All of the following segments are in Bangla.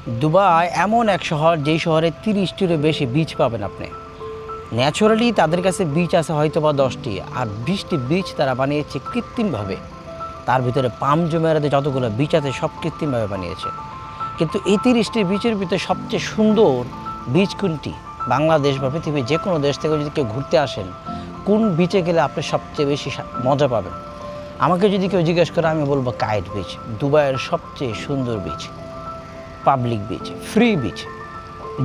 দুবাই এমন এক শহর যেই শহরে 30টিরও বেশি বিচ পাবেন আপনি। ন্যাচারালি তাদের কাছে বিচ আছে হয়তো বা 10টি, আর 20টি বিচ তারা বানিয়েছে কৃত্রিমভাবে। তার ভিতরে পাম জুমেরাতে যতগুলো বিচ আছে সব কৃত্রিমভাবে বানিয়েছে। কিন্তু এই 30টি বিচের ভিতরে সবচেয়ে সুন্দর বিচ কোনটি? বাংলাদেশ বা পৃথিবীর যে কোনো দেশ থেকে যদি কেউ ঘুরতে আসেন, কোন বিচে গেলে আপনি সবচেয়ে বেশি মজা পাবেন? আমাকে যদি কেউ জিজ্ঞেস করে আমি বলবো কায়েট বিচ, দুবাইয়ের সবচেয়ে সুন্দর beach, public beach, free beach.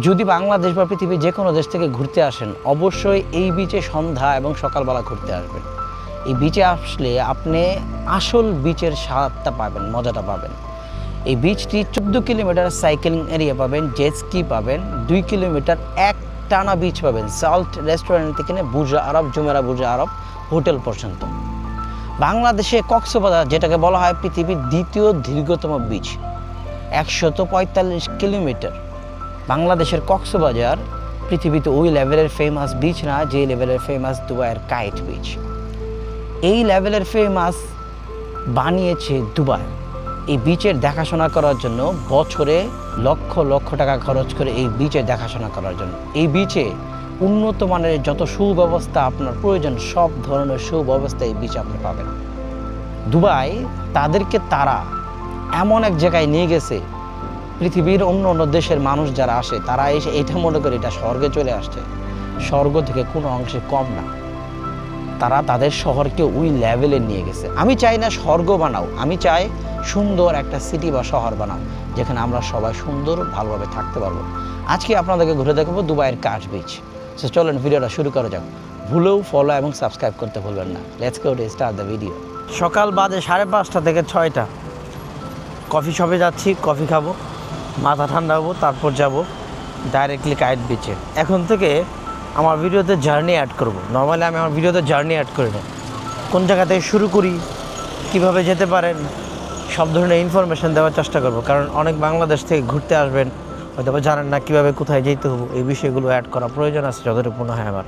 যদি বাংলাদেশ বা পৃথিবীর যে কোনো দেশ থেকে ঘুরতে আসেন, অবশ্যই এই বিচে সন্ধ্যা এবং সকালবেলা ঘুরতে আসবেন। এই বিচে আসলে আপনি আসল বিচের স্বাদটা পাবেন, মজাটা পাবেন। এই বিচটি 14 কিলোমিটার সাইকেলিং এরিয়া পাবেন, জেট স্কি পাবেন, 2 কিলোমিটার এক টানা বিচ পাবেন, সল্ট রেস্টুরেন্ট থেকে বুর্জ আরব, জুমেরা বুর্জ আরব হোটেল পর্যন্ত। বাংলাদেশে কক্সবাজার, যেটাকে বলা হয় পৃথিবীর দ্বিতীয় দীর্ঘতম বিচ, 145 কিলোমিটার। বাংলাদেশের কক্সবাজার পৃথিবীতে ওই লেভেলের ফেমাস বিচ না যে লেভেলের ফেমাস দুবাইয়ের কায়েট বিচ। এই লেভেলের ফেমাস বানিয়েছে দুবাই। এই বিচের দেখাশোনা করার জন্য বছরে লক্ষ লক্ষ টাকা খরচ করে এই বিচের দেখাশোনা করার জন্য। এই বিচে উন্নত মানের যত সুব্যবস্থা আপনার প্রয়োজন, সব ধরনের সুব্যবস্থা এই বিচে আপনি পাবেন। দুবাই তারা এমন এক জায়গায় নিয়ে গেছে, পৃথিবীর অন্য অন্য দেশের মানুষ যারা আসে তারা এসে এটা মনে করে এটা স্বর্গে চলে আসছে। স্বর্গ থেকে কোনো অংশে কম না। তারা তাদের শহরকে ওই লেভেলে নিয়ে গেছে। আমি চাই না স্বর্গ বানাও, আমি চাই সুন্দর একটা সিটি বা শহর বানাও যেখানে আমরা সবাই সুন্দর ভালোভাবে থাকতে পারবো। আজকে আপনাদেরকে ঘুরে দেখাবো দুবাইয়ের কায়েট বিচ। সো চলেন ভিডিওটা শুরু করা যাক। ভুলেও ফলো এবং সাবস্ক্রাইব করতে ভুলবেন না। Let's go to start the video. সকাল বাজে 5:30 থেকে 6টা। কফি শপে যাচ্ছি, কফি খাবো, মাথা ঠান্ডা হবো, তারপর যাব ডাইরেক্টলি কায়েট বিচে। এখন থেকে আমার ভিডিওতে জার্নি অ্যাড করব। নর্মালি আমি আমার ভিডিওতে জার্নি অ্যাড করি না। কোন জায়গা থেকে শুরু করি, কিভাবে যেতে পারেন, সব ধরনের ইনফরমেশান দেওয়ার চেষ্টা করব। কারণ অনেক বাংলাদেশ থেকে ঘুরতে আসবেন, হয়তো বা জানেন না কীভাবে কোথায় যেতে হবে। এই বিষয়গুলো অ্যাড করা প্রয়োজন আছে যতটুকু মনে হয় আমার।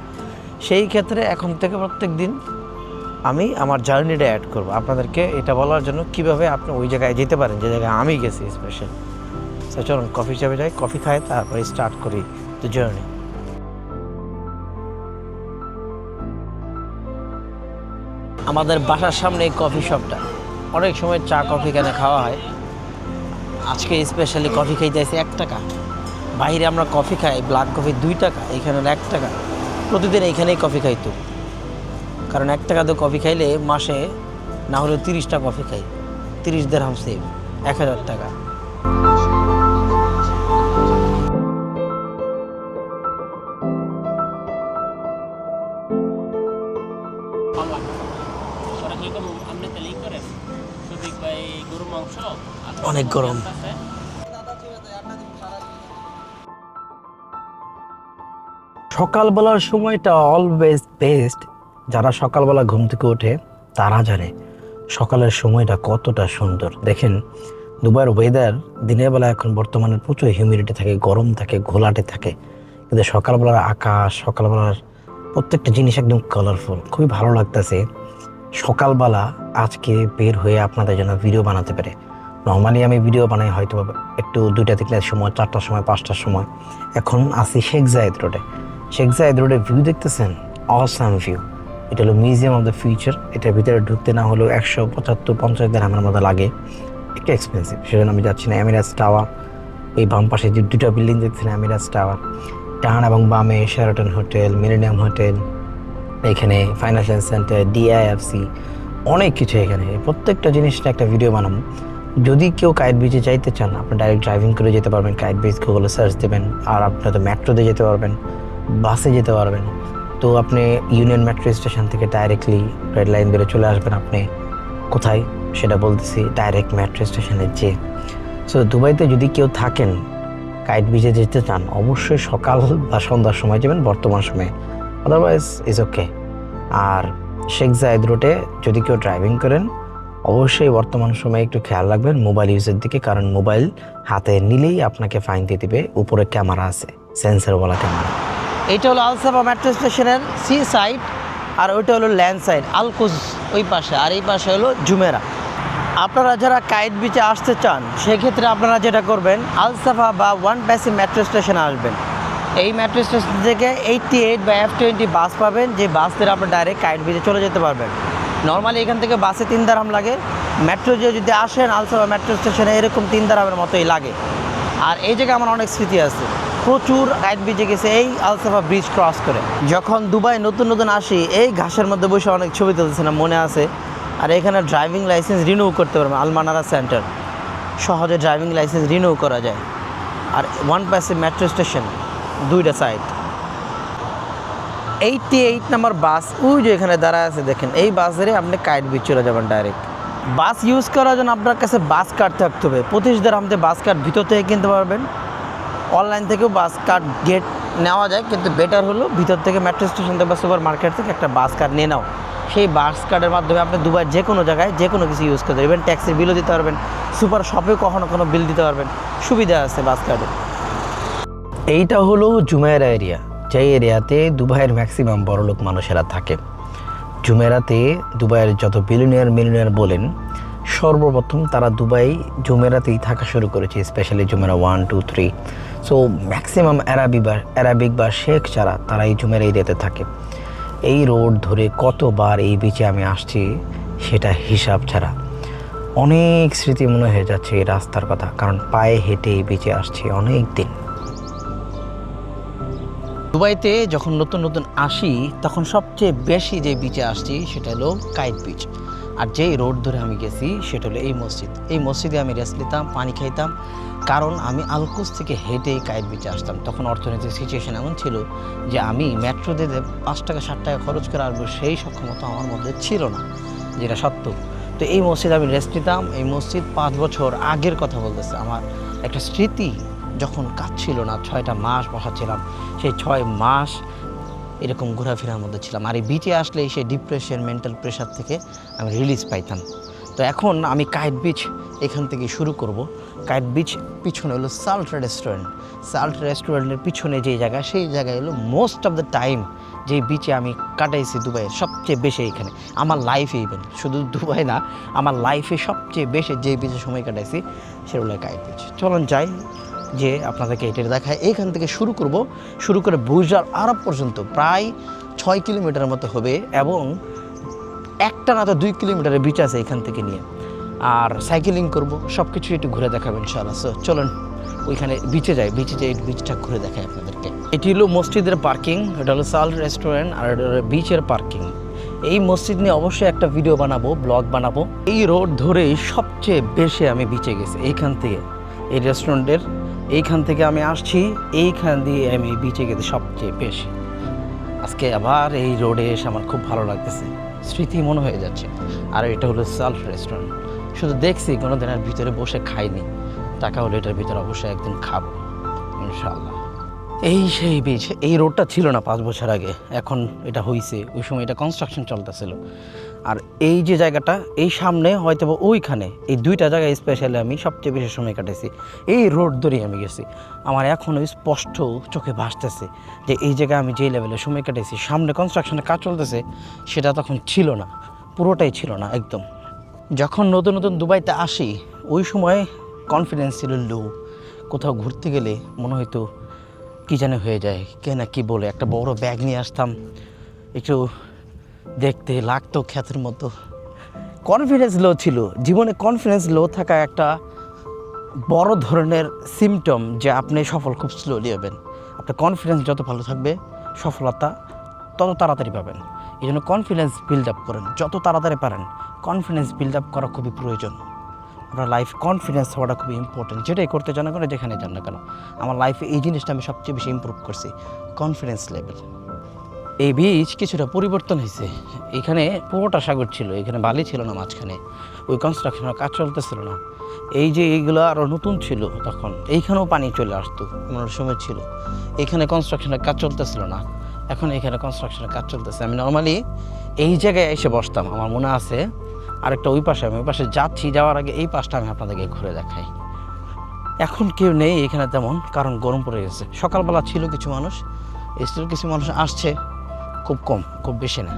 সেই ক্ষেত্রে এখন থেকে প্রত্যেক দিন আমি আমার জার্নিটা অ্যাড করব আপনাদেরকে, এটা বলার জন্য কীভাবে আপনি ওই জায়গায় যেতে পারেন যে জায়গায় আমি গেছি স্পেশাল। তো চলুন কফি শপে যাই, কফি খাই, তারপরে স্টার্ট করি দ্য জার্নি। আমাদের বাসার সামনে এই কফি শপটা। অনেক সময় চা কফি এখানে খাওয়া হয়। আজকে স্পেশালি কফি খাইতেছি 1 টাকা। বাইরে আমরা কফি খাই ব্ল্যাক কফি 2 টাকা, এখানে 1 টাকা। প্রতিদিন এইখানেই কফি খাইতো, কারণ 1 টাকা তো কফি খাইলে মাসে না হলেও 30টা কফি খাই, 30 দিরহাম সেভ, 1000 টাকা। অনেক গরম। সকালবেলার সময়টা অলওয়েজ বেস্ট। যারা সকালবেলা ঘুম থেকে ওঠে তারা জানে সকালের সময়টা কতটা সুন্দর। দেখেন দুবাইয়ের ওয়েদার দিনের বেলা এখন বর্তমানে প্রচুর হিউমিডিটি থাকে, গরম থাকে, ঘোলাটে থাকে, কিন্তু সকালবেলার আকাশ, সকালবেলার প্রত্যেকটা জিনিস একদম কালারফুল। খুবই ভালো লাগতেছে সকালবেলা আজকে বের হয়ে আপনাদের জন্য ভিডিও বানাতে পারে। নর্মালি আমি ভিডিও বানাই হয়তো একটু 2টা থেকে সময়, 4টার সময়, 5টার সময়। এখন আসি শেখ জায়েদ রোডে। শেখ জায়েদ রোডের ভিউ দেখতেছেন, অসাম ভিউ। এটা হলো মিউজিয়াম অফ দ্য ফিউচার। এটার ভিতরে ঢুকতে না হলেও 175-50 দিরহামের মতো লাগে, একটু এক্সপেন্সিভ। সেজন্য আমি যাচ্ছি না। এমিরেটস টাওয়ার, এই বাম পাশে যে 2টা বিল্ডিং দেখছেন এমিরেটস টাওয়ার, ডান এবং বামে শেরাটন হোটেল, মিলেনিয়াম হোটেল, এখানে ফাইন্যান্সিয়াল সেন্টার, ডিআইএফসি, অনেক কিছু এখানে। প্রত্যেকটা জিনিসটা একটা ভিডিও বানাবো। যদি কেউ কায়েট বিচে যাইতে চান, আপনি ডাইরেক্ট ড্রাইভিং করে যেতে পারবেন। কায়েট বিচ গুগলে সার্চ দেবেন, আর আপনি তো মেট্রোতে যেতে পারবেন, বাসে যেতে পারবেন। তো আপনি ইউনিয়ন মেট্রো স্টেশন থেকে ডাইরেক্টলি রেড লাইন ধরে চলে আসবেন। আপনি কোথায় সেটা বলতেছি, ডাইরেক্ট মেট্রো স্টেশনে যে। সো দুবাইতে যদি কেউ থাকেন, কায়েট বিচে যেতে চান, অবশ্যই সকাল বা সন্ধ্যার সময় যাবেন, বর্তমান সময়ে, আদারওয়াইজ ইজ ওকে। আর শেখ জায়েদ রোডে যদি কেউ ড্রাইভিং করেন, অবশ্যই বর্তমান সময়ে একটু খেয়াল রাখবেন মোবাইল ইউজের দিকে, কারণ মোবাইল হাতে নিলেই আপনাকে ফাইন দিয়ে দিবে। উপরে ক্যামেরা আছে, সেন্সরওয়ালা ক্যামেরা। এইটা হলো আলসাবা মেট্রো স্টেশনের সি সাইড, আর ওইটা হলো ল্যান্ড সাইড, আলকুজ ওই পাশে, আর এই পাশে হলো জুমেরা। আপনারা যারা কায়েত বিচে আসতে চান সেক্ষেত্রে আপনারা যেটা করবেন আলসাফা বা ওয়ান প্যাসি মেট্রো স্টেশনে আসবেন। এই মেট্রো স্টেশন থেকে 88 বা F20 বাস পাবেন, যে বাস থেকে আপনার ডাইরেক্ট কায়েত বিচে চলে যেতে পারবেন। নর্মালি এখান থেকে বাসে 3 দিরহাম লাগে, মেট্রো দিয়ে যদি আসেন আলসাফা মেট্রো স্টেশনে এরকম 3 দিরহামের মতোই লাগে। আর এই জায়গায় আমার অনেক স্মৃতি আছে, প্রচুর কায়েত বিচে গেছে এই আলসাফা ব্রিজ ক্রস করে। যখন দুবাই নতুন নতুন আসি এই ঘাসের মধ্যে বসে অনেক ছবি তুলছিলাম, মনে আছে। আর এখানে ড্রাইভিং লাইসেন্স রিনিউ করতে পারবেন, আলমানারা সেন্টার, সহজে ড্রাইভিং লাইসেন্স রিনিউ করা যায়। আর ওয়ান প্যাসি মেট্রো স্টেশন, দুইটা সাইড। 88 নম্বর বাস ওই যে এখানে দাঁড়ায় আছে দেখেন, এই বাস ধরে আপনি কায়েত বিচ চলে যাবেন ডাইরেক্ট। বাস ইউজ করার জন্য আপনার কাছে বাস কার্ড থাকতে হবে, 25 দিরহাম দিয়ে বাস কার্ড ভিতর থেকে কিনতে পারবেন। অনলাইন থেকেও বাস কার্ড গেট নেওয়া যায়, কিন্তু বেটার হলো ভিতর থেকে মেট্রো স্টেশন থেকে বা সুপার মার্কেট থেকে একটা বাস কার্ড নিয়ে নাও। সেই বাস কার্ডের মাধ্যমে আপনি দুবাইয়ের যে কোনো জায়গায় যে কোনো কিছু ইউজ করতে পারবেন, ট্যাক্সির বিলও দিতে পারবেন, সুপার শপেও কখনো কোনো বিল দিতে পারবেন, সুবিধা আছে বাস কার্ডে। এইটা হলো জুমেরা এরিয়া, যে এরিয়াতে দুবাইয়ের ম্যাক্সিমাম বড়লোক মানুষেরা থাকে। জুমেরাতে দুবাইয়ের যত মিলিয়নিয়ার বলেন, সর্বপ্রথম তারা দুবাই জুমেরাতেই থাকা শুরু করেছে, specially Jumeirah 1, 2, 3। So maximum Arabic বা শেখ যারা, তারা এই জুমেরা এরিয়াতে থাকে। এই রোড ধরে কতবার এই বিচে আমি আসছি সেটা হিসাব ছাড়া। অনেক স্মৃতি মনে হয়ে যাচ্ছে এই রাস্তার কথা, কারণ পায়ে হেঁটে এই বিচে আসছি অনেক দিন। দুবাইতে যখন নতুন নতুন আসি তখন সবচেয়ে বেশি যে বিচে আসছি সেটা হলো কায়েত বিচ। আর যেই রোড ধরে আমি গেছি সেটা হলো এই মসজিদ। এই মসজিদে আমি রেস্ট নিতাম, পানি খাইতাম, কারণ আমি আলকুস থেকে হেঁটে কায়েত বিচে আসতাম। তখন অর্থনৈতিক সিচুয়েশন এমন ছিল যে আমি মেট্রো দিয়ে 5 টাকা 7 টাকা খরচ করে আসবো সেই সক্ষমতা আমার মধ্যে ছিল না, যেটা সত্য। তো এই মসজিদে আমি রেস্ট নিতাম। এই মসজিদ 5 বছর আগের কথা বলতেছে, আমার একটা স্মৃতি। যখন কাজ ছিল না, 6টা মাস বসা ছিলাম, সেই 6 মাস এরকম ঘোরাফেরার মধ্যে ছিলাম। আর এই বিচে আসলে সেই ডিপ্রেশন, মেন্টাল প্রেশার থেকে আমি রিলিজ পাইতাম। তো এখন আমি কায়েত বিচ এখান থেকে শুরু করব। কায়েত বিচ পিছনে হলো সাল্ট রেস্টুরেন্ট। সাল্ট রেস্টুরেন্টের পিছনে যে জায়গা, সেই জায়গায় হলো মোস্ট অফ দ্য টাইম যে বিচে আমি কাটাইছি দুবাইয়ের সবচেয়ে বেশি। এখানে আমার লাইফে, ইভেন শুধু দুবাই না, আমার লাইফে সবচেয়ে বেশি যে বিচে সময় কাটাইছি সেটা হলো কায়েত বিচ। চলুন যাই, যে আপনাদেরকে এটা দেখায়। এইখান থেকে শুরু করে বুর্জ আল আরব পর্যন্ত প্রায় 6 কিলোমিটারের মতো হবে, এবং একটা না তো 2 কিলোমিটারের বিচ আছে এখান থেকে নিয়ে। আর সাইকেলিং করব, সব কিছু একটু ঘুরে দেখাবেন ইনশাআল্লাহ। সো চলুন ওইখানে বিচে যাই, বিচটা ঘুরে দেখাই আপনাদেরকে। এটি হলো মসজিদের পার্কিং, এটা হলো সাল্ট রেস্টুরেন্ট, আর এটা হলো বিচের পার্কিং। এই মসজিদ নিয়ে অবশ্যই একটা ভিডিও বানাবো, ব্লগ বানাবো। এই রোড ধরেই সবচেয়ে বেশি আমি বিচে গেছি। এইখান থেকে, এই রেস্টুরেন্টের এইখান থেকে আমি আসছি, এইখান দিয়ে আমি বিচে গেছি সবচেয়ে বেশি। আজকে আবার এই রোডে এসে আমার খুব ভালো লাগতেছে, স্মৃতি মনে হয়ে যাচ্ছে। আর এটা হলো সাল্ট রেস্টুরেন্ট, শুধু দেখছি, কোনো দিনের ভিতরে বসে খাইনি। টাকা হলে এটার ভিতরে অবশ্যই একদিন খাবো ইনশাআল্লাহ। এই সেই বিচ, এই রোডটা ছিল না 5 বছর আগে, এখন এটা হয়েছে। ওই সময় এটা কনস্ট্রাকশন চলতেছিল। আর এই যে জায়গাটা, এই সামনে হয়তো ওইখানে, এই 2টা জায়গায় স্পেশালি আমি সবচেয়ে বেশি সময় কাটাইছি। এই রোড ধরেই আমি গেছি। আমার এখনও স্পষ্ট চোখে ভাসতেছে যে এই জায়গায় আমি যে লেভেলে সময় কাটাইছি। সামনে কনস্ট্রাকশনের কাজ চলতেছে, সেটা তখন ছিল না, পুরোটাই ছিল না একদম। যখন নতুন নতুন দুবাইতে আসি ওই সময় কনফিডেন্স ছিল লো। কোথাও ঘুরতে গেলে মনে হয়তো কী জানে হয়ে যায়, কে না কী বলে। একটা বড় ব্যাগ নিয়ে আসতাম, একটু দেখতে লাগতো খ্যাতের মতো। কনফিডেন্স লো ছিল জীবনে। কনফিডেন্স লো থাকা একটা বড় ধরনের সিমটম যে আপনি সফল খুব স্লোলি হবেন। আপনার কনফিডেন্স যত ভালো থাকবে, সফলতা তত তাড়াতাড়ি পাবেন। এই জন্য কনফিডেন্স বিল্ড আপ করেন যত তাড়াতাড়ি পারেন। কনফিডেন্স বিল্ড আপ করা খুবই প্রয়োজন। আপনার লাইফ কনফিডেন্স হওয়াটা খুবই ইম্পর্টেন্ট। যেটাই করতে চান না কেন, যেখানে যান না কেন। আমার লাইফে এই জিনিসটা আমি সবচেয়ে বেশি ইমপ্রুভ করছি, কনফিডেন্স লেভেল। এই বিচ কিছুটা পরিবর্তন হয়েছে। এখানে পুরোটা সাগর ছিল, এখানে বালি ছিল না মাঝখানে। ওই কনস্ট্রাকশনের কাজ চলতেছিল না। এই যে এইগুলো আরও নতুন ছিল তখন, এইখানেও পানি চলে আসতো এমন সময় ছিল। এখানে কনস্ট্রাকশনের কাজ চলতেছিল না, এখন এখানে কনস্ট্রাকশনের কাজ চলতেছে। আমি নর্মালি এই জায়গায় এসে বসতাম, আমার মনে আছে। আরেকটা ওই পাশে, আমি ওই পাশে যাচ্ছি, যাওয়ার আগে এই পাশটা আমি আপনাদেরকে ঘুরে দেখাই। এখন কেউ নেই এখানে তেমন, কারণ গরম পড়ে গেছে। সকালবেলা ছিল কিছু মানুষ, স্টিল কিছু মানুষ আসছে, খুব কম, খুব বেশি না।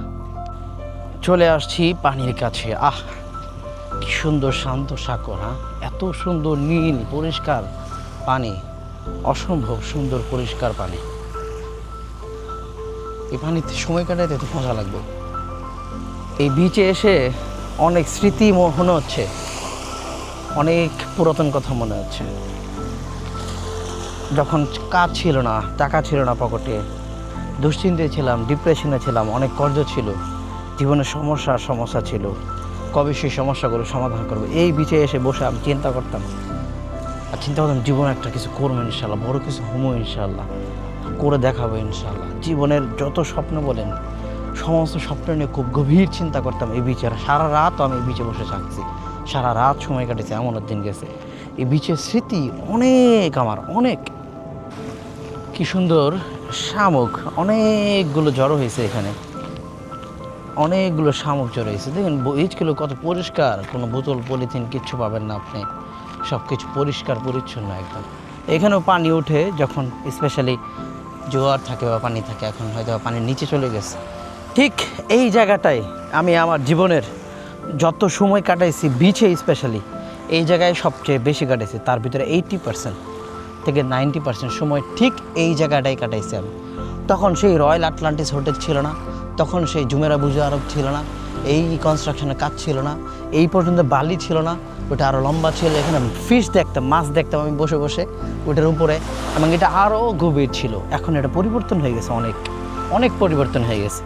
চলে আসছি পানির কাছে। কি সুন্দর শান্ত সাগর, হ্যাঁ, এত সুন্দর নীল পরিষ্কার পানি, অসম্ভব সুন্দর পরিষ্কার পানি। এই পানিতে সময় কাটাইতে তো মজা লাগবে। এই বিচে এসে অনেক স্মৃতি মনে হচ্ছে, অনেক পুরাতন কথা মনে হচ্ছে। যখন কাজ ছিল না, টাকা ছিল না পকেটে, দুশ্চিন্তায় ছিলাম, ডিপ্রেশনে ছিলাম, অনেক কর্জ ছিল, জীবনের সমস্যা ছিল, কবে সেই সমস্যাগুলো সমাধান করবো, এই বিচে এসে বসে আমি চিন্তা করতাম। আর চিন্তা করতাম জীবনে একটা কিছু করবো ইনশাল্লাহ, বড় কিছু হমো ইনশাল্লাহ, করে দেখাবো ইনশাল্লাহ। জীবনের যত স্বপ্ন বলেন, সমস্ত স্বপ্ন নিয়ে খুব গভীর চিন্তা করতাম এই বিচে। আর সারা রাত আমি এই বিচে বসে থাকছি, সারা রাত সময় কাটেছে, এমন দিন গেছে। এই বিচের স্মৃতি অনেক, আমার অনেক। কি সুন্দর শামুক, অনেকগুলো জড়ো হয়েছে এখানে, অনেকগুলো শামুক জড়ো হয়েছে। দেখেন বিচগুলো কত পরিষ্কার, কোনো বোতল পলিথিন কিচ্ছু পাবেন না আপনি, সব কিছু পরিষ্কার পরিচ্ছন্ন একদম। এখানেও পানি ওঠে যখন স্পেশালি জোয়ার থাকে বা পানি থাকে, এখন হয়তো পানির নিচে চলে গেছে। ঠিক এই জায়গাটায় আমি আমার জীবনের যত সময় কাটাইছি বিচে, স্পেশালি এই জায়গায় সবচেয়ে বেশি কাটাইছি। তার ভিতরে 80% থেকে 90% সময় ঠিক এই জায়গাটাই কাটাইছি আমি। তখন সেই রয়্যাল আটলান্টিস হোটেল ছিল না, তখন সেই জুমেরা বুর্জ আরব ছিল না, এই কনস্ট্রাকশনের কাজ ছিল না, এই পর্যন্ত বালি ছিল না, ওটা আরও লম্বা ছিল। এখানে ফিশ দেখতাম, মাছ দেখতাম আমি বসে বসে ওটার উপরে, এবং এটা আরও গভীর ছিল। এখন এটা পরিবর্তন হয়ে গেছে, অনেক অনেক পরিবর্তন হয়ে গেছে।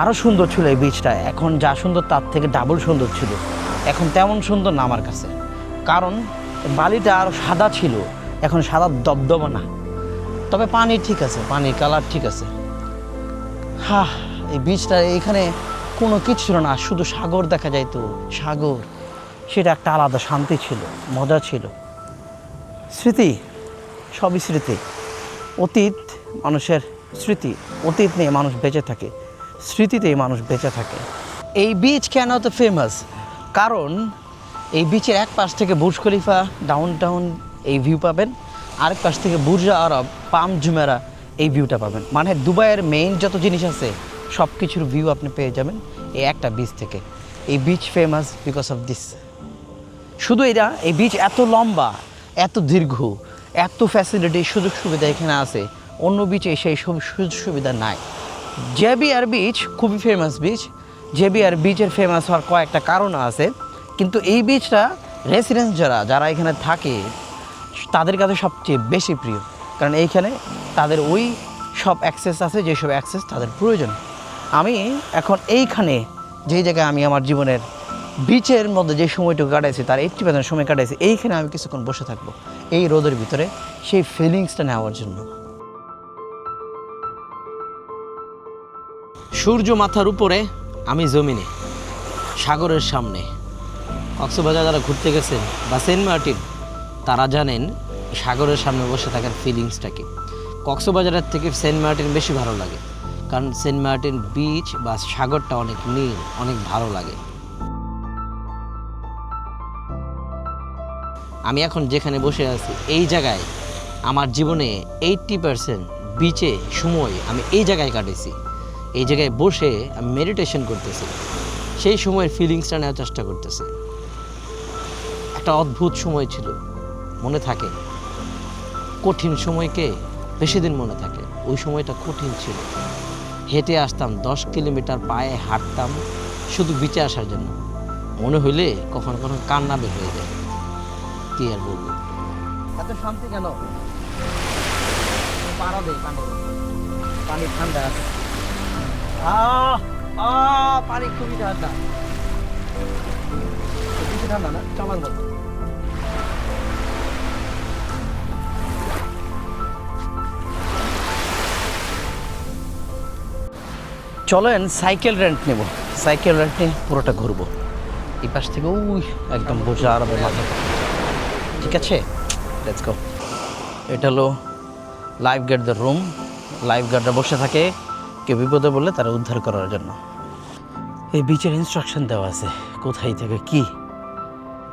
আরও সুন্দর ছিল এই বিচটা, এখন যা সুন্দর তার থেকে ডাবল সুন্দর ছিল। এখন তেমন সুন্দর না আমার কাছে, কারণ বালিটা আরও সাদা ছিল, এখন সাদা দবদবা না। তবে পানি ঠিক আছে, পানির কালার ঠিক আছে। হ্যাঁ, এই বিচটা এইখানে কোনো কিছু ছিল না, শুধু সাগর দেখা যাইতো, সাগর। সেটা একটা আলাদা শান্তি ছিল, মজা ছিল। স্মৃতি, সবই স্মৃতি। অতীত মানুষের স্মৃতি, অতীত নিয়ে মানুষ বেঁচে থাকে, স্মৃতিতেই মানুষ বেঁচে থাকে। এই বিচ কেন তো ফেমাস? কারণ এই বিচের এক পাশ থেকে বুর্জ খলিফা, ডাউন টাউন এই ভিউ পাবেন, আরেক পাশ থেকে বুর্জ আরব, পাম জুমেরা এই ভিউটা পাবেন। মানে দুবাইয়ের মেইন যত জিনিস আছে সব কিছুর ভিউ আপনি পেয়ে যাবেন এই একটা বিচ থেকে। এই beach famous because of this. শুধু এটা, এই বিচ এত লম্বা, এত দীর্ঘ, এত ফ্যাসিলিটি, সুযোগ সুবিধা এখানে আছে, অন্য বিচে সেই সব সুযোগ সুবিধা নাই। জেবিআর বিচ খুবই ফেমাস বিচ। জেবিআর বিচের ফেমাস হওয়ার কয়েকটা কারণ আছে, কিন্তু এই বিচটা রেসিডেন্স যারা এখানে থাকে তাদের কাছে সবচেয়ে বেশি প্রিয়, কারণ এইখানে তাদের ওই সব অ্যাক্সেস আছে যেসব অ্যাক্সেস তাদের প্রয়োজন। আমি এখন এইখানে যেই জায়গায় আমি আমার জীবনের বিচের মধ্যে যে সময়টুকু কাটাইছি তার 80% সময় কাটাইছি, এইখানে আমি কিছুক্ষণ বসে থাকবো এই রোদের ভিতরে, সেই ফিলিংসটা নেওয়ার জন্য। সূর্য মাথার উপরে, আমি জমিনে, সাগরের সামনে। কক্সবাজার যারা ঘুরতে গেছেন বা সেন্ট মার্টিন, তারা জানেন সাগরের সামনে বসে থাকার ফিলিংসটা কি। কক্সবাজারের থেকে সেন্ট মার্টিন বেশি ভালো লাগে, কারণ সেন্ট মার্টিন বিচ বা সাগরটা অনেক নীল, অনেক ভালো লাগে। আমি এখন যেখানে বসে আছি এই জায়গায় আমার জীবনে 80% বিচে সময় আমি এই জায়গায় কাটেছি। এই জায়গায় বসে আমি মেডিটেশন করতেছি, সেই সময়ের ফিলিংসটা নেওয়ার চেষ্টা করতেছি। একটা অদ্ভুত সময় ছিল, মনে থাকে। কঠিন সময়কে বেশি দিন মনে থাকে, ওই সময়টা কঠিন ছিল। হেঁটে আসতাম 10 কিলোমিটার, পায়ে হাঁটতাম শুধু বিচে আসার জন্য। মনে হইলে কখনো কখনো কান্না বের হয়ে যায়। কি আর বলবো, এত শান্তি কেন? পানি ঠান্ডা আছে, পানি খুবই ঠান্ডা, বেশি ঠান্ডা না, চলার মতো। চলেন সাইকেল রেন্ট নেব, সাইকেল রেন্ট নিয়ে পুরোটা ঘুরবো এই পাশ থেকে ওই একদম বোঝা আরবের মাথা। ঠিক আছে, লেটস গো। এটা হলো লাইফ গার্ডদের রুম। লাইফ গার্ডরা বসে থাকে কেউ বিপদে বললে তারা উদ্ধার করার জন্য। এই বিচের ইনস্ট্রাকশন দেওয়া আছে কোথায় থেকে কি।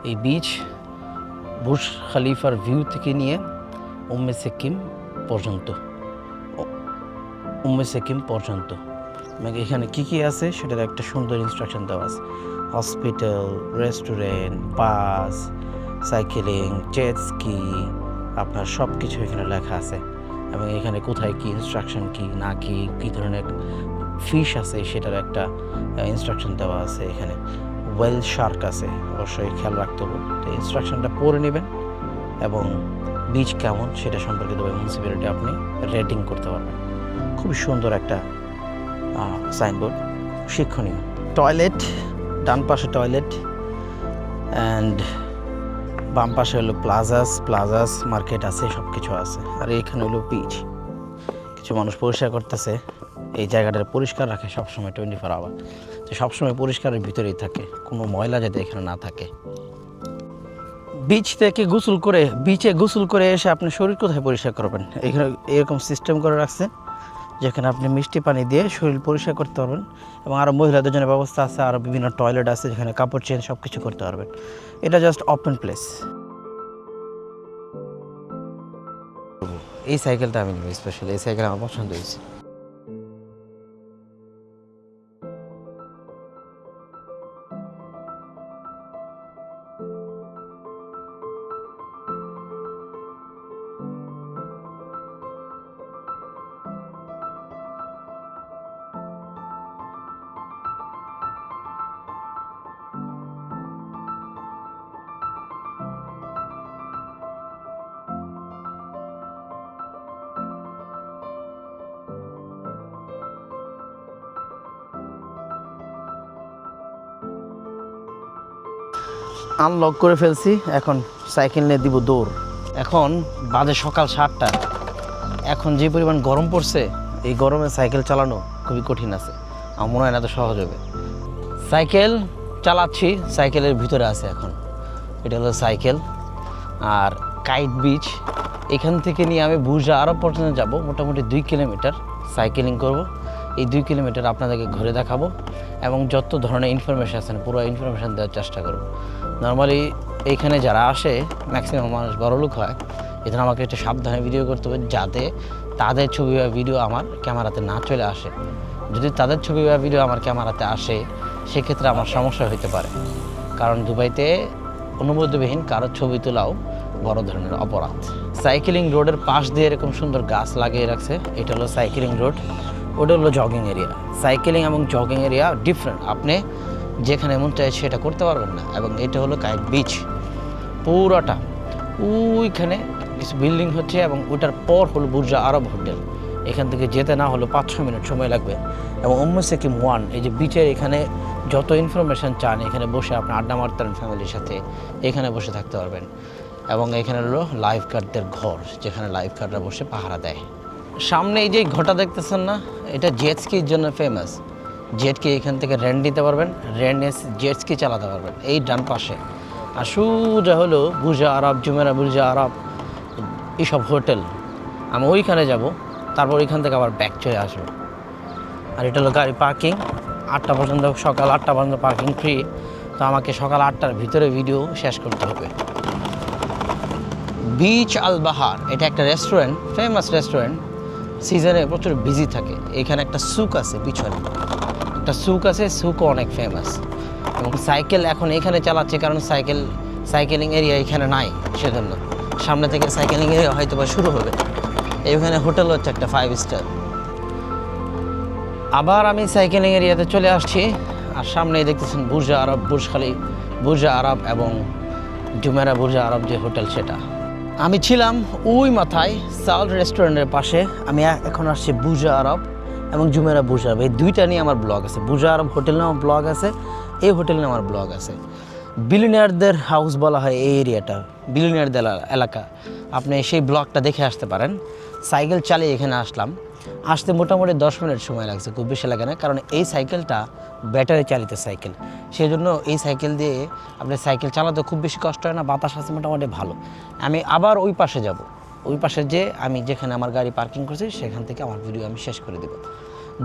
এই বিচ বুর্জ খলিফার ভিউ থেকে নিয়ে উম্মে সিকিম পর্যন্ত, উম্মে সিকিম পর্যন্ত এখানে কি কি আছে সেটার একটা সুন্দর ইনস্ট্রাকশন দেওয়া আছে। হসপিটাল, রেস্টুরেন্ট, বাস, সাইকেলিং, জেট স্কি, আপনার সব কিছু এখানে লেখা আছে। এবং এখানে কোথায় কী ইনস্ট্রাকশন কী না কী ধরনের ফিশ আছে সেটার একটা ইনস্ট্রাকশন দেওয়া আছে। এখানে ওয়েল শার্ক আছে, অবশ্যই খেয়াল রাখতে হবে। তো ইনস্ট্রাকশনটা পড়ে নেবেন এবং বিচ কেমন সেটা সম্পর্কে দুবাই মিউনিসিপ্যালিটি আপনি রেটিং করতে পারবেন। খুবই সুন্দর একটা সাইনবোর্ড, শিক্ষণীয়। টয়লেট, ডান পাশে টয়লেট অ্যান্ড বাম পাশে হলো প্লাজাস মার্কেট আছে, সব কিছু আছে। আর এখানে হলো বিচ, কিছু মানুষ পরিষ্কার করতেছে। এই জায়গাটা পরিষ্কার রাখে সবসময় 24 আওয়ার, তো সবসময় পরিষ্কারের ভিতরেই থাকে, কোনো ময়লা যাতে এখানে না থাকে। বিচ থেকে বিচে গোসল করে এসে আপনি শরীর কোথায় পরিষ্কার করবেন? এখানে এরকম সিস্টেম করে রাখছে যেখানে আপনি মিষ্টি পানি দিয়ে শরীর পরিষ্কার করতে পারবেন। এবং আরও মহিলাদের জন্য ব্যবস্থা আছে, আরও বিভিন্ন টয়লেট আছে যেখানে কাপড় চেঞ্জ সব কিছু করতে পারবেন। এটা জাস্ট ওপেন প্লেস। এই সাইকেলটা আমি নিব স্পেশালি, এই সাইকেল আমার পছন্দ হয়েছে। আনলক করে ফেলছি, এখন সাইকেল নিয়ে দিব দৌড়। এখন বাজে সকাল 7টা। এখন যে পরিমাণ গরম পড়ছে, এই গরমে সাইকেল চালানো খুবই কঠিন আছে। আমার মনে হয় না তো সহজ হবে। সাইকেল চালাচ্ছি, সাইকেলের ভিতরে আছে এখন। এটা হলো সাইকেল। আর কাইট বিচ, এখান থেকে নিয়ে আমি বুর্জ আরব পর্যন্ত যাব, মোটামুটি 2 কিলোমিটার সাইকেলিং করব। এই 2 কিলোমিটার আপনাদেরকে ঘুরে দেখাবো এবং যত ধরনের ইনফরমেশান আছে পুরো ইনফরমেশান দেওয়ার চেষ্টা করব। নর্মালি এইখানে যারা আসে ম্যাক্সিমাম মানুষ বড়লোক হয়, এজন্য আমাকে একটু সাবধানে ভিডিও করতে হবে যাতে তাদের ছবি বা ভিডিও আমার ক্যামেরাতে না চলে আসে। যদি তাদের ছবি বা ভিডিও আমার ক্যামেরাতে আসে সেক্ষেত্রে আমার সমস্যা হতে পারে, কারণ দুবাইতে অনুমতিবিহীন কারোর ছবি তোলাও বড় ধরনের অপরাধ। সাইকেলিং রোডের পাশ দিয়ে এরকম সুন্দর গাছ লাগিয়ে রাখছে, এটা হলো সাইকেলিং রোড, ওটা হলো জগিং এরিয়া। সাইকেলিং এবং জগিং এরিয়া ডিফারেন্ট, আপনি যেখানে মন চায় সেটা করতে পারবেন না। এবং এটা হলো কাইট বিচ, পুরোটা ওইখানে কিছু বিল্ডিং হচ্ছে এবং ওটার পর হলো বুর্জ আরব হোটেল। এখান থেকে যেতে না হলো 5-6 মিনিট সময় লাগবে। এবং সেকিম 1, এই যে বিচের এখানে যত ইনফরমেশান চান এখানে বসে আপনি আড্ডা মারতে পারেন ফ্যামিলির সাথে, এখানে বসে থাকতে পারবেন। এবং এখানে হলো লাইফ গার্ডদের ঘর, যেখানে লাইফ গার্ডরা বসে পাহারা দেয়। সামনে এই যে ঘরটা দেখতেছেন না, এটা জেট স্কির জন্য ফেমাস। জেট কি এখান থেকে রেন্ট নিতে পারবেন, জেট স্কি চালাতে পারবেন এই ডান পাশে। আর সোজা হলো বুর্জ আরব, জুমেরা বুর্জ আরব, এইসব হোটেল। আমি ওইখানে যাব, তারপর ওইখান থেকে আবার ব্যাক চলে আসবো। আর এটা হলো গাড়ি পার্কিং, 8টা পর্যন্ত, সকাল 8টা পর্যন্ত পার্কিং ফ্রি। তো আমাকে সকাল 8টার ভিতরে ভিডিও শেষ করতে হবে। বিচ আল বাহার, এটা একটা রেস্টুরেন্ট, ফেমাস রেস্টুরেন্ট। সিজনে প্রচুর বিজি থাকে। এখানে একটা সুক আছে, পিছনে একটা সুক আছে, সুকও অনেক ফেমাস। এবং সাইকেল এখন এখানে চালাচ্ছে কারণ সাইকেলিং এরিয়া এখানে নাই, সেজন্য সামনে থেকে সাইকেলিং এরিয়া হয়তো বা শুরু হবে। এইখানে হোটেল হচ্ছে একটা 5 স্টার। আবার আমি সাইকেলিং এরিয়াতে চলে আসছি। আর সামনেই দেখতেছেন বুর্জ আরব, বুর্জ আরব এবং জুমেরা বুর্জ আরব যে হোটেল, সেটা। আমি ছিলাম ওই মাথায় সাউথ রেস্টুরেন্টের পাশে। আমি এখন আসছি বুর্জ আরব এবং জুমেরা বুর্জ আরব, এই দুইটা নিয়ে আমার ব্লগ আছে। বুর্জ আরব হোটেল নিয়ে আমার ব্লগ আছে, এই হোটেল নিয়ে আমার ব্লগ আছে। বিলিয়নিয়ারদের হাউস বলা হয় এই এরিয়াটা, বিলিয়নিয়ারদের এলাকা। আপনি সেই ব্লগটা দেখে আসতে পারেন। সাইকেল চালিয়ে এখানে আসতে মোটামুটি 10 মিনিট সময় লাগছে, খুব বেশি লাগে না, কারণ এই সাইকেলটা ব্যাটারি চালিত সাইকেল। সেই জন্য এই সাইকেল দিয়ে আপনি সাইকেল চালাতে খুব বেশি কষ্ট হয় না, বাতাস আছে মোটামুটি ভালো। আমি আবার ওই পাশে যাব, ওই পাশে যে আমি যেখানে আমার গাড়ি পার্কিং করছি সেখান থেকে আমার ভিডিও আমি শেষ করে দেব।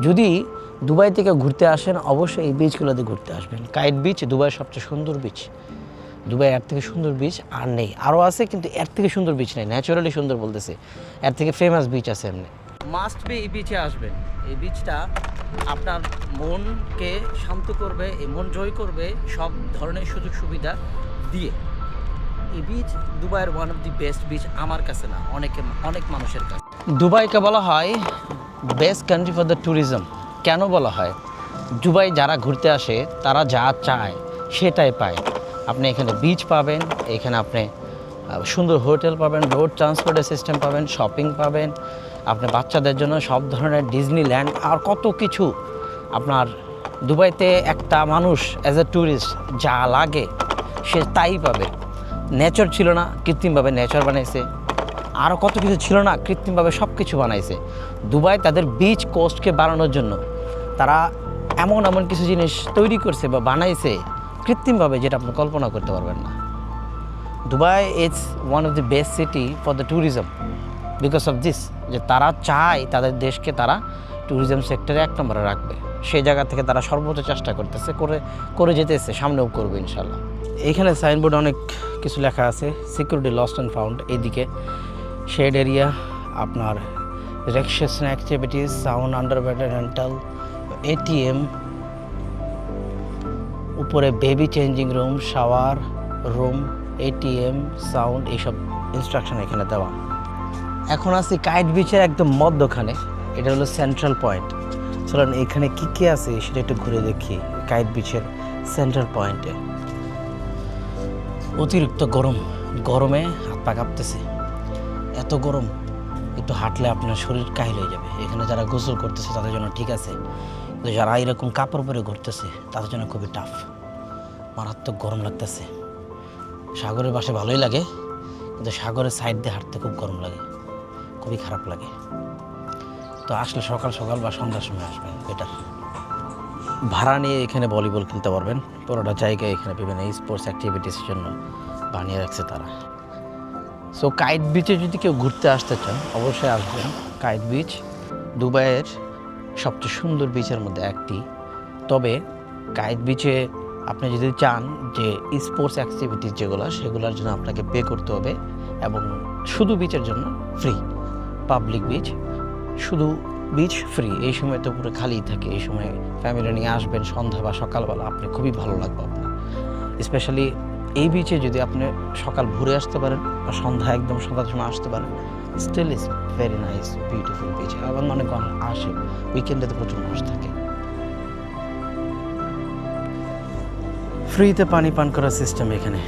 যদি দুবাই থেকে ঘুরতে আসেন অবশ্যই এই বিচগুলোতে ঘুরতে আসবেন। কাইট বিচ দুবাইয়ের সবচেয়ে সুন্দর বিচ। দুবাই এর থেকে সুন্দর বিচ আর নেই, আরও আছে কিন্তু এর থেকে সুন্দর বিচ নেই। ন্যাচারালি সুন্দর বলতেছে, এর থেকে ফেমাস বিচ আছে এমনি। মাস্ট বি এই বিচে আসবেন। এই বিচটা আপনার মনকে শান্ত করবে, এই মন জয় করবে সব ধরনের সুযোগ সুবিধা দিয়ে। এই বিচ দুবাইয়ের one of the best beach আমার কাছে না, অনেক মানুষের কাছে। দুবাইকে বলা হয় best country for the tourism. কেন বলা হয়? দুবাই যারা ঘুরতে আসে তারা যা চায় সেটাই পায়। আপনি এখানে বিচ পাবেন, এখানে আপনি সুন্দর হোটেল পাবেন, রোড ট্রান্সপোর্টের সিস্টেম পাবেন, শপিং পাবেন, আপনি বাচ্চাদের জন্য সব ধরনের ডিজনিল্যান্ড আর কত কিছু। আপনার দুবাইতে একটা মানুষ অ্যাজ এ ট্যুরিস্ট যা লাগে সে তাই পাবে। নেচার ছিল না, কৃত্রিমভাবে নেচার বানাইছে। আরও কত কিছু ছিল না, কৃত্রিমভাবে সব কিছু বানাইছে। দুবাই তাদের বিচ কোস্টকে বাড়ানোর জন্য তারা এমন কিছু জিনিস তৈরি করছে বা বানাইছে কৃত্রিমভাবে, যেটা আপনি কল্পনা করতে পারবেন না। Dubai is one of the best city for the tourism because of this, যে তারা চায় তাদের দেশকে তারা ট্যুরিজম সেক্টরে 1 নম্বরে রাখবে। সেই জায়গা থেকে তারা সর্বোচ্চ চেষ্টা করতেছে, করে যেতেছে, সামনেও করবে ইনশাল্লাহ। এইখানে সাইনবোর্ডে অনেক কিছু লেখা আছে, সিকিউরিটি লস্ট অ্যান্ড ফাউন্ড। এইদিকে শেড এরিয়া, আপনার recreational activities, sound underwater rental, ATM, উপরে baby changing room, shower room, ATM, sound, এইসব ইনস্ট্রাকশন এখানে দেওয়া। এখন আছি কাইট বিচের একদম মধ্যখানে, এটা হলো সেন্ট্রাল পয়েন্ট। চলুন এখানে কী কী আছে সেটা একটু ঘুরে দেখি। কাইট বিচের সেন্ট্রাল পয়েন্টে অতিরিক্ত গরমে হাত পা কাঁপতেছে, এত গরম, একটু হাঁটলে আপনার শরীর কাহিল হয়ে যাবে। এখানে যারা গোসল করতেছে তাদের জন্য ঠিক আছে, কিন্তু যারা এরকম কাপড় পরে ঘুরতেছে তাদের জন্য খুবই টাফ, মারাত্মক গরম লাগতেছে। সাগরের পাশে ভালোই লাগে, কিন্তু সাগরের সাইড দিয়ে হাঁটতে খুব গরম লাগে, খুবই খারাপ লাগে। তো আসলে সকাল সকাল বা সন্ধ্যার সময় আসবেন বেটার। ভাড়া নিয়ে এখানে ভলিবল খেলতে পারবেন, পুরোটা জায়গায় এখানে বিভিন্ন স্পোর্টস অ্যাক্টিভিটিসের জন্য বানিয়ে রাখছে তারা। সো কাইট বিচে যদি কেউ ঘুরতে আসতে চান অবশ্যই আসবেন। কাইট বিচ দুবাইয়ের সবচেয়ে সুন্দর বিচের মধ্যে একটি। তবে কাইট বিচে আপনি যদি চান যে স্পোর্টস অ্যাক্টিভিটিস যেগুলো, সেগুলোর জন্য আপনাকে পে করতে হবে, এবং শুধু বিচের জন্য ফ্রি। পাবলিক বিচ, শুধু বিচ ফ্রি। এই সময় তো পুরো খালিই থাকে। এই সময় ফ্যামিলি নিয়ে আসবেন সন্ধ্যা বা সকালবেলা, আপনি খুবই ভালো লাগবে আপনার। স্পেশালি এই বিচে যদি আপনি সকাল ভোরে আসতে পারেন বা সন্ধ্যা একদম সন্ধ্যার সময় আসতে পারেন, still is very nice beautiful beach. এবং অনেক আসে, উইকেন্ডে তো প্রচুর মানুষ থাকে। ফ্রিতে পানি পান করার সিস্টেম এখানে,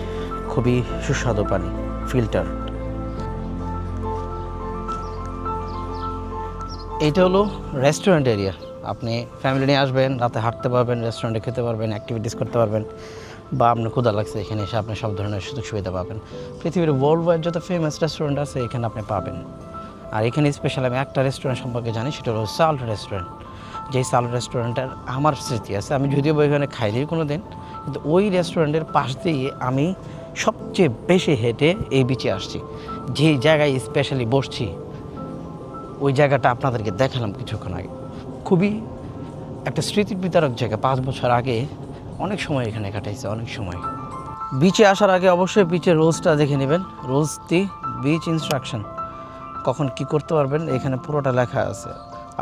খুবই সুস্বাদু পানি, ফিল্টার। এইটা হলো রেস্টুরেন্ট এরিয়া। আপনি ফ্যামিলি নিয়ে আসবেন, রাতে হাঁটতে পারবেন, রেস্টুরেন্টে খেতে পারবেন, অ্যাক্টিভিটিস করতে পারবেন, বা আপনার ক্ষুধা লাগছে এখানে এসে আপনি সব ধরনের সুযোগ সুবিধা পাবেন। পৃথিবীর ওয়ার্ল্ড ওয়াইড যত ফেমাস রেস্টুরেন্ট আছে এখানে আপনি পাবেন। আর এখানে স্পেশাল আমি একটা রেস্টুরেন্ট সম্পর্কে জানি, সেটা হলো সাল্ট রেস্টুরেন্ট। যেই সাল্ট রেস্টুরেন্টের আমার স্মৃতি আছে, আমি যদিও এখানে খাইনি কোনো দিন, কিন্তু ওই রেস্টুরেন্টের পাশ দিয়ে আমি সবচেয়ে বেশি হেঁটে এই বিচে আসছি। যেই জায়গায় স্পেশালি বসছি ওই জায়গাটা আপনাদেরকে দেখালাম কিছুক্ষণ আগে। খুবই একটা স্মৃতির বিতরক জায়গা। 5 বছর আগে অনেক সময় এখানে কাটাইছে, অনেক সময়। বিচে আসার আগে অবশ্যই বিচের রুলসটা দেখে নেবেন। রুলস দি বিচ ইনস্ট্রাকশন, কখন কি করতে পারবেন এখানে পুরোটা লেখা আছে।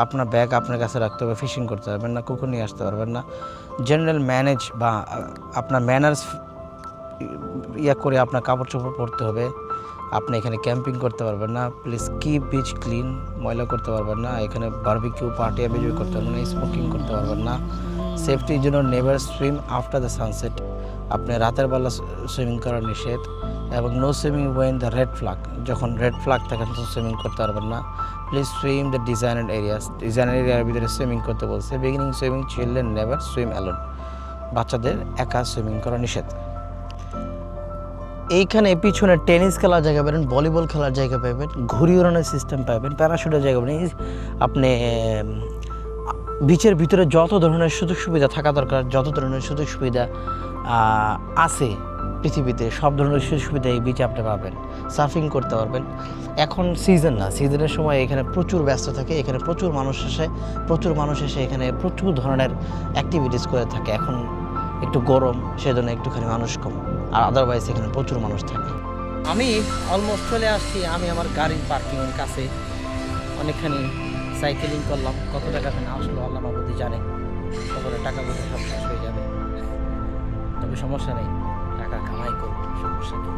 আপনার ব্যাগ আপনার কাছে রাখতে হবে, ফিশিং করতে পারবেন না, কুকুর নিয়ে আসতে পারবেন না, জেনারেল ম্যানেজ বা আপনার ম্যানার্স করে আপনার কাপড় চোপড় পরতে হবে। আপনি এখানে ক্যাম্পিং করতে পারবেন না, প্লিজ কিপ বিচ ক্লিন, ময়লা করতে পারবেন না, এখানে বারবিকিউ পার্টি এনজয় করতে পারবেন না, স্মোকিং করতে পারবেন না। সেফটির জন্য never swim after the sunset, আপনি রাতের বেলা সুইমিং করা নিষেধ, এবং no swimming when the red flag, যখন রেড ফ্ল্যাগ থাকে তখন সুইমিং করতে পারবেন না। Please swim the designer areas, designer এরিয়ার ভিতরে সুইমিং করতে বলছে। Beginning swimming children never swim alone, বাচ্চাদের একা সুইমিং করা নিষেধ। এইখানে পিছনে টেনিস খেলার জায়গা পাবেন, ভলিবল খেলার জায়গা পাবেন, ঘুড়ি ওড়ানোর সিস্টেম পাবেন, প্যারাশুটের জায়গা পাবেন। আপনি বিচের ভিতরে যত ধরনের সুযোগ সুবিধা থাকা দরকার, যত ধরনের সুযোগ সুবিধা আছে পৃথিবীতে, সব ধরনের সুযোগ সুবিধা এই বিচে আপনি পাবেন। সার্ফিং করতে পারবেন। এখন সিজন না, সিজনের সময় এখানে প্রচুর ব্যস্ত থাকে, এখানে প্রচুর মানুষ এসে এখানে প্রচুর ধরনের অ্যাক্টিভিটিস করে থাকে। এখন একটু গরম, সেজন্য একটুখানি মানুষ কম, আর আদারওয়াইজ এখানে প্রচুর মানুষ থাকে। আমি অলমোস্ট চলে আসছি, আমি আমার গাড়ির পার্কিংয়ের কাছে। অনেকখানি সাইকেলিং করলাম, কত টাকা না আসলো আল্লাহ মাবুদি জানে, তারপরে টাকা পয়সা সব শেষ হয়ে যাবে, তবে সমস্যা নেই, টাকা কামাই করবো, সমস্যা নেই।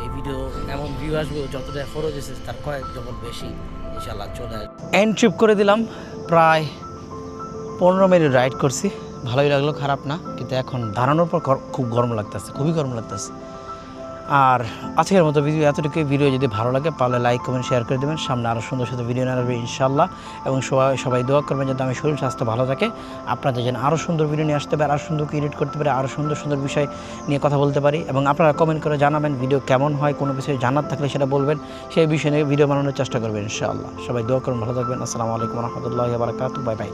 এই ভিডিও এমন ভিউ আসবে যতটা খরচ এসেছে তার কয়েক ডবল বেশি ইনশাল্লাহ চলে আসবে। এন্ড ট্রিপ করে দিলাম, প্রায় 15 মিনিট রাইড করছি, ভালোই লাগলো, খারাপ না, কিন্তু এখন দাঁড়ানোর পর খুব গরম লাগতেছে, খুবই গরম লাগতেছে। আর আজকের মতো ভিডিও এতটুকুই। ভিডিও যদি ভালো লাগে তাহলে লাইক কমেন্ট শেয়ার করে দেবেন। সামনে আরও সুন্দর সুন্দর ভিডিও নিয়ে আসবে ইনশাল্লাহ, এবং সবাই দোয়া করবেন যাতে আমি শরীর স্বাস্থ্য ভালো থাকে, আপনাদের যেন আরও সুন্দর ভিডিও নিয়ে আসতে পারে, আরও সুন্দর ক্রিয়েট করতে পারে, আরও সুন্দর সুন্দর বিষয় নিয়ে কথা বলতে পারি। এবং আপনারা কমেন্ট করে জানাবেন ভিডিও কেমন হয়, কোনো বিষয়ে জানার থাকলে সেটা বলবেন, সেই বিষয় নিয়ে ভিডিও বানানোর চেষ্টা করবেন ইনশাআল্লাহ। সবাই দোয়া করুন, ভালো থাকবেন। আসসালামু আলাইকুম রহমতুল্লাহি ওয়া বারাকাতুহু। Bye bye.